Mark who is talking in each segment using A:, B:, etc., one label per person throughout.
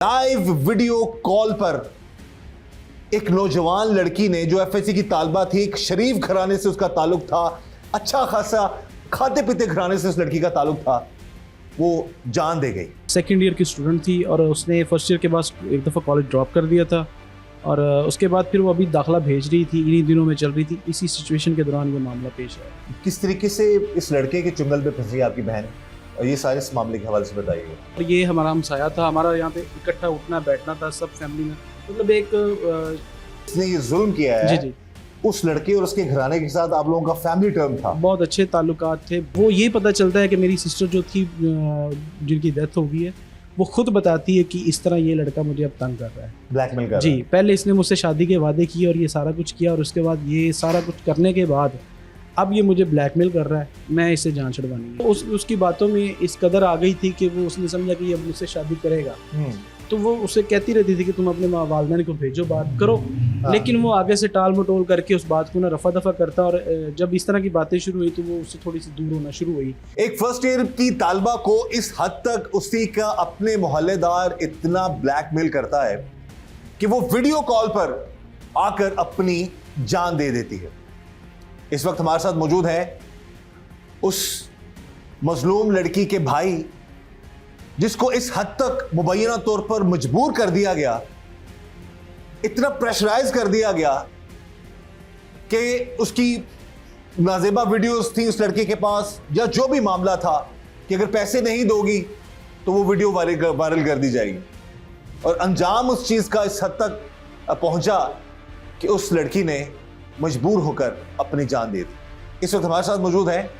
A: Live video call पर एक नौजवान लड़की ने, जो एफएससी की तालबा थी, एक शरीफ घराने से उसका ताल्लुक था, अच्छा खासा खाते पीते घराने से उस लड़की का ताल्लुक था, वो जान दे गई।
B: सेकेंड ईयर की स्टूडेंट थी और उसने फर्स्ट ईयर के बाद एक दफ़ा कॉलेज ड्रॉप कर दिया था और उसके बाद फिर वो अभी दाखिला भेज रही थी, इन्हीं दिनों में चल रही थी। इसी सिचुएशन के दौरान ये मामला पेश आया।
A: किस तरीके से इस लड़के के चुंगल पे फंसी आपकी बहन, और ये सारे इस मामले के हवाले से बताइए।
B: और ये हमारा हमसाया था, हमारा यहाँ पे इकट्ठा उठना बैठना था सब फैमिली में, मतलब एक
A: इसने ये जुल्म किया है।
B: जी
A: उस लड़के और उसके घराने के साथ आप लोगों का फैमिली टर्म था,
B: बहुत अच्छे ताल्लुकात थे। वो ये पता चलता है कि मेरी सिस्टर जो थी, जिनकी डेथ हो गई है, वो खुद बताती है कि इस तरह ये लड़का मुझे अब तंग कर रहा है,
A: ब्लैकमेल कर रहा
B: जी।
A: है।
B: पहले इसने मुझसे शादी के वादे किए और ये सारा कुछ किया, और उसके बाद ये सारा कुछ करने के बाद अब ये मुझे ब्लैकमेल कर रहा है, मैं इससे जान छुड़वानी है। उसकी बातों में इस कदर आ गई थी कि वो उसने समझा कि ये अब मुझसे शादी करेगा, तो वो उसे कहती रहती थी कि तुम अपने वालिदैन को भेजो, बात करो। लेकिन वो आगे से टाल मटोल करके उस बात को ना रफा दफा करता, और जब इस तरह की बातें शुरू हुई तो वो उससे थोड़ी सी दूर होना शुरू हुई।
A: एक फर्स्ट ईयर की तालबा को इस हद तक उसी का अपने मोहल्लेदार इतना ब्लैकमेल करता है कि वो वीडियो कॉल पर आकर अपनी जान दे देती है। इस वक्त हमारे साथ मौजूद है उस मजलूम लड़की के भाई, जिसको इस हद तक मुबैना तौर पर मजबूर कर दिया गया, इतना प्रेशराइज कर दिया गया कि उसकी नाजेबा वीडियोस थी उस लड़के के पास, या जो भी मामला था कि अगर पैसे नहीं दोगी तो वो वीडियो वायरल कर दी जाएगी, और अंजाम उस चीज का इस हद तक पहुंचा कि उस लड़की ने मजबूर होकर अपनी जान दे दी। इस वक्त हमारे साथ मौजूद है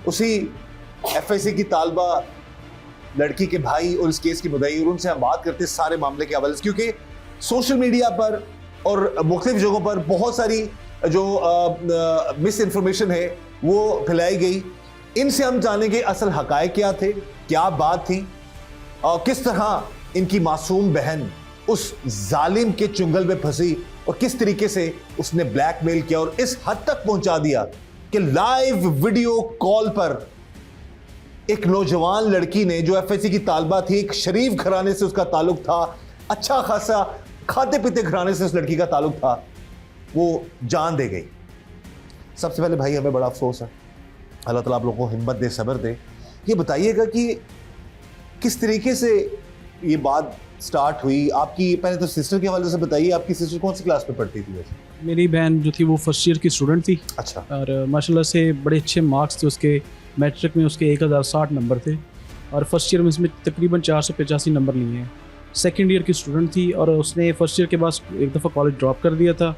A: उसी एफएससी की तालबा लड़की के भाई और इस केस की मुद्दई, और उनसे हम बात करते हैं सारे मामले के हवाले से, क्योंकि सोशल मीडिया पर और मुख्तलिफ जगहों पर बहुत सारी जो मिस इन्फॉर्मेशन है वो फैलाई गई। इनसे हम जानेंगे असल हकायक क्या थे, क्या बात थी, और किस तरह इनकी मासूम बहन उस जालिम के चुंगल में फंसी, और किस तरीके से उसने ब्लैकमेल किया और इस हद तक पहुंचा दिया कि लाइव वीडियो कॉल पर एक नौजवान लड़की ने, जो एफएससी की तालबा थी, एक शरीफ घराने से उसका ताल्लुक था, अच्छा खासा खाते पीते घराने से उस लड़की का ताल्लुक था, वो जान दे गई। सबसे पहले भाई हमें बड़ा अफसोस है, अल्लाह ताला आप लोगों को हिम्मत दे, सब्र दे। ये बताइएगा कि किस तरीके से ये बात स्टार्ट हुई आपकी। पहले तो सिस्टर के हवाले से बताइए, आपकी सिस्टर कौन सी क्लास में पढ़ती थी वैसे?
B: मेरी बहन जो थी वो फर्स्ट ईयर की स्टूडेंट थी।
A: अच्छा।
B: और माशाल्लाह से बड़े अच्छे मार्क्स थे उसके, मैट्रिक में उसके 1060 नंबर थे, और फर्स्ट ईयर में इसमें तकरीबन 485 नंबर लिए हैं। सेकेंड ईयर की स्टूडेंट थी और उसने फर्स्ट ईयर के बाद एक दफ़ा कॉलेज ड्रॉप कर दिया था,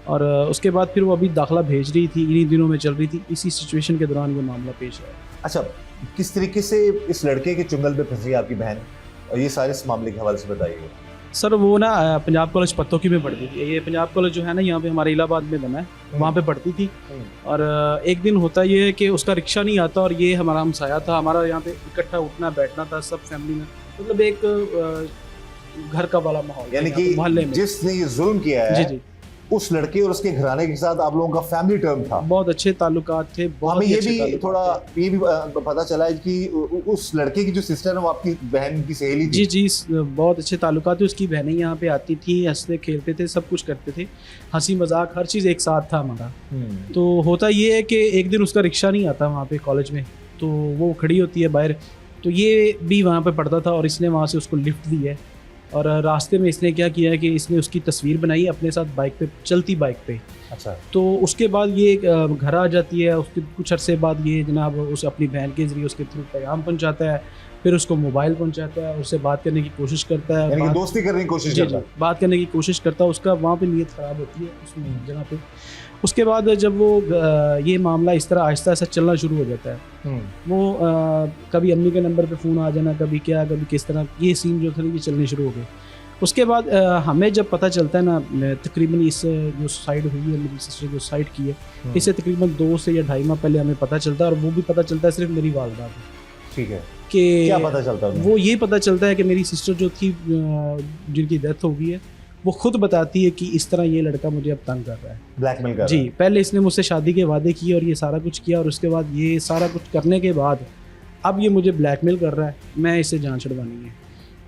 B: और उसके बाद फिर वो अभी दाखिला भेज रही थी, इन्हीं दिनों में चल रही थी। इसी सिचुएशन के दौरान ये मामला पेश आया।
A: अच्छा, किस तरीके से इस लड़के के चुंगल पे फंसी आपकी बहन, और ये सारे इस मामले के हवाले से बताइए।
B: सर वो ना पंजाब कॉलेज पत्तोकी में पढ़ती थी। ये पंजाब कॉलेज जो है ना यहाँ पे हमारे इलाहाबाद में बना है, वहाँ पे पढ़ती थी। और एक दिन होता ये है कि उसका रिक्शा नहीं आता, और ये हमारा हमसाया था, हमारा यहाँ पे इकट्ठा उठना बैठना था सब फैमिली में, मतलब एक घर का वाला माहौल,
A: यानी कि
B: मोहल्ले में।
A: जिसने ये जुल्म किया है,
B: जी
A: उस लड़के और उसके घराने के साथ आप लोगों का फैमिली टर्म था,
B: बहुत अच्छे ताल्लुकात थे।
A: हमें ये भी थोड़ा ये भी पता चला है कि उस लड़के की जो सिस्टर है वो आपकी बहन की सहेली थी।
B: जी, बहुत अच्छे ताल्लुकात थे। उसकी बहनें यहाँ पे आती थी, हंसते खेलते थे, सब कुछ करते थे, हंसी मजाक हर चीज़ एक साथ था हमारा। तो होता ये है कि एक दिन उसका रिक्शा नहीं आता वहाँ पे कॉलेज में, तो वो खड़ी होती है बाहर, तो ये भी वहाँ पे पढ़ता था, और इसने वहाँ से उसको लिफ्ट दी है, और रास्ते में इसने क्या किया है कि इसने उसकी तस्वीर बनाई अपने साथ बाइक पे, चलती बाइक पे।
A: अच्छा। तो
B: उसके बाद ये घर आ जाती है, उसके कुछ अरसे बाद ये जनाब उस अपनी बहन के ज़रिए उसके थ्रू पैगाम पहुंचाता है, फिर उसको मोबाइल पहुंचाता है, उससे बात करने की कोशिश करता है,
A: यानी कि दोस्ती करने की कोशिश करता है,
B: बात करने की कोशिश करता है। उसका वहाँ पे नीयत ख़राब होती है उस जगह पे। उसके बाद जब वो ये मामला इस तरह आहिस्ता आहिस्ता चलना शुरू हो जाता है, वो कभी अम्मी के नंबर पे फ़ोन आ जाना, कभी क्या, कभी किस तरह, ये सीन जो थे ये चलने शुरू हो गए। उसके बाद हमें जब पता चलता है ना, तकरीबन इस जो सुसाइड हुई है, मेरी सिस्टर जो सुसाइड की है, इससे तकरीबन 2 से या 2.5 माह पहले हमें पता चलता है, और वो भी पता चलता है सिर्फ मेरी वालदा को।
A: ठीक है।
B: कि
A: क्या पता चलता है?
B: वो ये पता चलता है कि मेरी सिस्टर जो थी, जिनकी डेथ हो गई है, वो खुद बताती है कि इस तरह ये लड़का मुझे अब तंग कर रहा है,
A: ब्लैकमेल कर रहा है।
B: जी। पहले इसने मुझसे शादी के वादे किए और ये सारा कुछ किया, और उसके बाद ये सारा कुछ करने के बाद अब ये मुझे ब्लैकमेल कर रहा है, मैं इससे जान छुड़वानी है।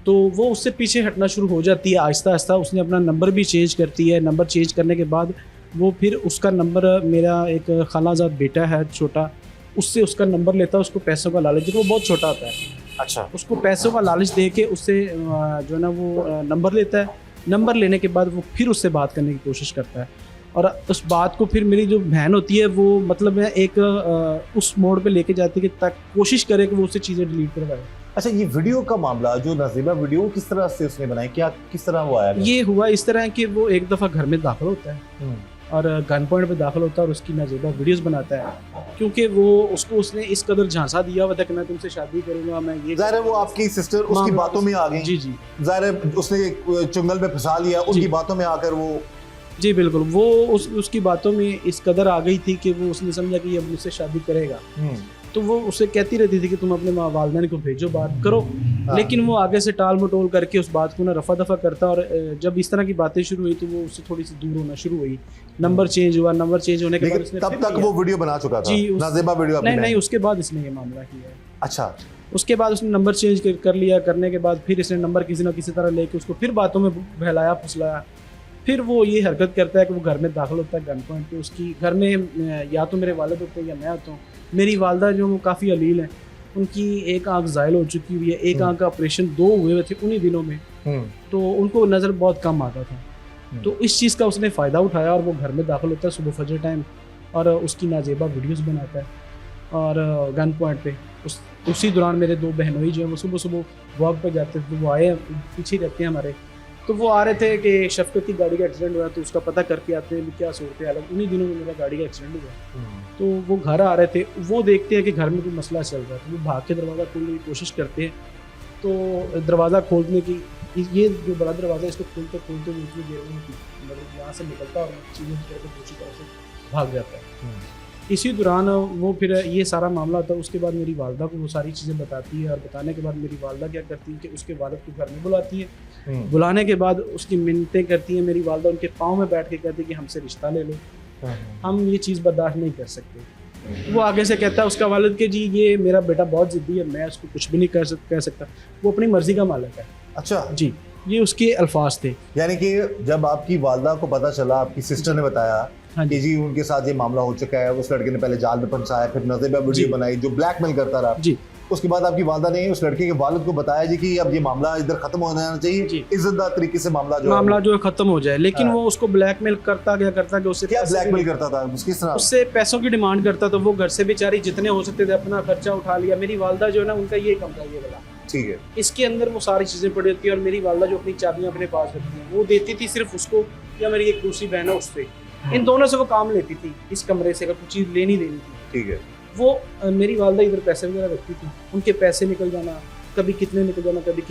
B: तो वो उससे पीछे हटना शुरू हो जाती है आहिस्ता आहिस्ता। उसने अपना नंबर भी चेंज करती है। नंबर चेंज करने के बाद वो फिर उसका नंबर, मेरा एक खालाजाद बेटा है छोटा, उससे उसका नंबर लेता है, उसको पैसों का लालच, वो बहुत छोटा होता है,
A: अच्छा,
B: उसको पैसों का लालच दे के उससे जो है ना वो नंबर लेता है। नंबर लेने के बाद वो फिर उससे बात करने की कोशिश करता है, और उस बात को फिर मेरी जो बहन होती है वो मतलब है एक उस मोड़ पे लेके जाती है कि तक कोशिश करे कि वो उससे चीज़ें डिलीट करवाए।
A: अच्छा, ये वीडियो का मामला जो नजीबा वीडियो किस तरह से उसने बनाई, क्या किस तरह वो आया?
B: ये हुआ इस तरह है कि वो एक दफ़ा घर में दाखिल होता है और गन पॉइंट पे दाखिल होता है और उसकी नाजेबा वीडियोस बनाता है, क्योंकि वो उसने इस कदर झांसा दिया हुआ था कि मैं तुमसे शादी करूंगा, मैं ये।
A: ज़ाहिर है वो आपकी सिस्टर उसकी बातों में आ गई।
B: जी जी,
A: ज़ाहिर है उसने चुंगल में फंसा लिया, उनकी बातों में आकर वो।
B: जी बिल्कुल, वो उसकी बातों में इस कदर आ गई थी कि वो उसने समझा कि ये अब मुझसे शादी करेगा। तो वो उसे कहती रहती थी कि तुम अपने वालिदैन को भेजो, बात करो। लेकिन वो आगे से टाल मटोल करके उस बात को ना रफा दफा करता, और जब इस तरह की बातें शुरू हुई तो वो उससे थोड़ी सी दूर होना शुरू हुई। नंबर चेंज हुआ, नंबर चेंज होने के बाद उसने
A: तब तक वो वीडियो बना चुका था।
B: जी,
A: नाज़िबा वीडियो
B: नहीं, उसके बाद इसने ये मामला किया है।
A: अच्छा,
B: उसके बाद उसने नंबर चेंज कर लिया। करने के बाद फिर इसने नंबर किसी ना किसी तरह लेके उसको फिर बातों में बहलाया फुसलाया। फिर वो ये हरकत करता है कि वो घर में दाखिल होता है गन पॉइंट पे। उसकी घर में या तो मेरे वालिद होते हैं या मैं होता हूँ। मेरी वालदा जो वो काफ़ी अलील है, उनकी एक आंख ज़ायल हो चुकी हुई है, एक आंख का ऑपरेशन 2 हुए हुए थे उन्हीं दिनों में, तो उनको नज़र बहुत कम आता था। तो इस चीज़ का उसने फ़ायदा उठाया और वो घर में दाखिल होता है सुबह फजर टाइम, और उसकी नाजेबा वीडियोस बनाता है और गन पॉइंट पे। उसी दौरान मेरे 2 बहनोई जो हैं वो सुबह सुबह वॉक पे जाते थे, वो आए पीछे रहते हैं हमारे, तो वो आ रहे थे कि शफकत की गाड़ी का एक्सीडेंट हुआ, तो उसका पता करके आते हैं क्या सूरत हाल है। उन्हीं दिनों में मेरा गाड़ी का एक्सीडेंट हुआ, तो वो घर आ रहे थे, वो देखते हैं कि घर में कोई मसला चल रहा है, तो वो भाग के दरवाज़ा खोलने की कोशिश करते हैं। तो दरवाज़ा खोलने की, ये जो बड़ा दरवाज़ा है इसको खोलते खोलते वो उतनी देर में मतलब यहाँ से निकलता और चीज़ें दूसरी तरफ से भाग जाता है। इसी दौरान वो फिर ये सारा मामला होता है। उसके बाद मेरी वालदा को वो सारी चीज़ें बताती है, और बताने के बाद मेरी वालदा क्या करती है कि उसके वालिद को घर में बुलाती है। बुलाने के बाद उसकी मिन्नतें करती है मेरी वालदा, उनके पाँव में बैठ के कहती है कि हमसे रिश्ता ले लो, हम ये चीज़ बर्दाश्त नहीं कर सकते। वो आगे से कहता है उसका वालिद कि जी ये मेरा बेटा बहुत ज़िद्दी है, मैं उसको कुछ भी नहीं कह सकता, वो अपनी मर्ज़ी का मालिक है।
A: अच्छा
B: जी, ये उसके अल्फाज थे।
A: यानी कि जब आपकी वालदा को पता चला, आपकी सिस्टर ने बताया कि जी उनके साथ ये मामला हो चुका है, उस लड़के ने पहले जाल में फंसाया, फिर नाज़िबा वीडियो बनाई जो ब्लैकमेल करता रहा जी, उसके बाद आपकी वालदा ने उस लड़के के वालिद को बताया जी कि अब ये मामला इधर खत्म हो जाना चाहिए, इज्जतदार तरीके से मामला जो है खत्म
B: हो जाए। लेकिन वो उसको ब्लैकमेल करता कि उससे
A: क्या ब्लैकमेल करता था, किस तरह?
B: उससे पैसों की डिमांड करता था। वो घर से बेचारी जितने हो सकते थे अपना खर्चा उठा लिया। मेरी वालदा जो है ना, उनका ये कमरा ये वाला,
A: ठीक है,
B: इसके अंदर वो सारी चीज़ें पड़ी होती है, और मेरी वालदा जो अपनी चाबियाँ अपने पास रखती हैं वो देती थी सिर्फ उसको या मेरी एक दूसरी बहन है उससे, इन दोनों से वो काम लेती थी इस कमरे से, अगर कुछ चीज़ लेनी देनी थी।
A: ठीक है,
B: वो मेरी वालदा इधर पैसे वगैरह रखती थी, उनके पैसे निकल जाना, कभी कितने निकल जाना, कभी